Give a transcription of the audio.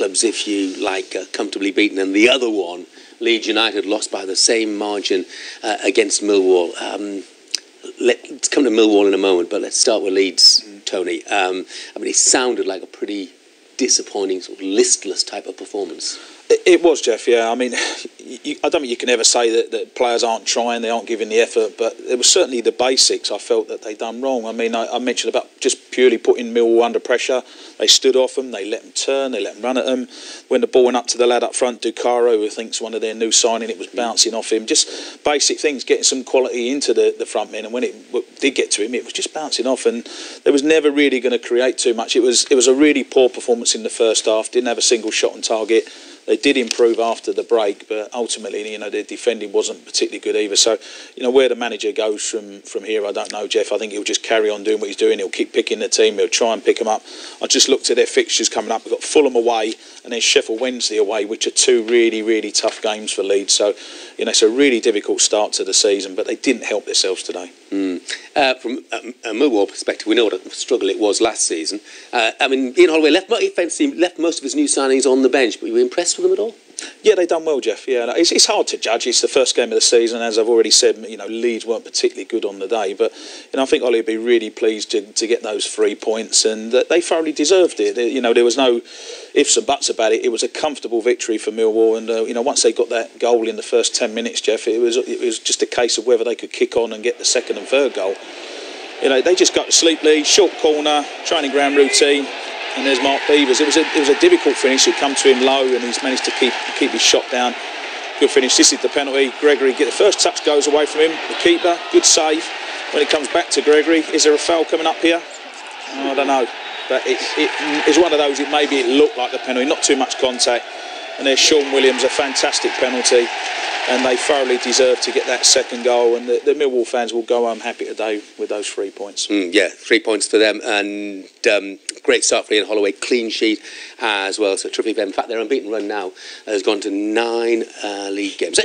clubs, if you like, comfortably beaten, and the other one, Leeds United, lost by the same margin against Millwall. Let's come to Millwall in a moment, but let's start with Leeds, Tony. I mean, it sounded like a pretty disappointing, sort of listless type of performance. It was, Jeff, yeah. I mean, I don't think you can ever say that players aren't trying, they aren't giving the effort, but it was certainly the basics I felt that they done wrong. I mean, I mentioned about just purely putting Millwall under pressure. They stood off them, they let them turn, they let them run at them. When the ball went up to the lad up front, Ducaro, who I think's one of their new signing, it was bouncing off him. Just basic things, getting some quality into the front men, and when it did get to him, it was just bouncing off, and there was never really going to create too much. It was a really poor performance in the first half, didn't have a single shot on target. They did improve after the break, but ultimately, you know, their defending wasn't particularly good either. So, you know, where the manager goes from here, I don't know, Jeff. I think he'll just carry on doing what he's doing. He'll keep picking the team. He'll try and pick them up. I just looked at their fixtures coming up. We've got Fulham away and then Sheffield Wednesday away, which are two really, really tough games for Leeds. So, you know, it's a really difficult start to the season, but they didn't help themselves today. From a Millwall perspective, we know what a struggle it was last season. I mean, Ian Holloway left most of his new signings on the bench, but were you impressed with them at all? Yeah, they've done well, Jeff. Yeah, it's hard to judge. It's the first game of the season, as I've already said. You know, Leeds weren't particularly good on the day, but you know, I think Ollie would be really pleased to get those 3 points, and they thoroughly deserved it. You know, there was no ifs and buts about it. It was a comfortable victory for Millwall, and you know, once they got that goal in the first 10 minutes, Jeff, it was just a case of whether they could kick on and get the second and third goal. You know, they just got to sleep lead, short corner, training ground routine. And there's Mark Beavers. It was a difficult finish. It come to him low, and he's managed to keep his shot down. Good finish. This is the penalty. Gregory, the first touch goes away from him. The keeper, good save. When it comes back to Gregory, is there a foul coming up here? I don't know. But it's one of those. Maybe it looked like a penalty. Not too much contact. And there's Sean Williams, a fantastic penalty. And they thoroughly deserve to get that second goal, and the Millwall fans will go home happy today with those 3 points. Yeah, 3 points for them, and great start for Ian Holloway, clean sheet as well, so terrific. In fact, their unbeaten run now has gone to 9 league games.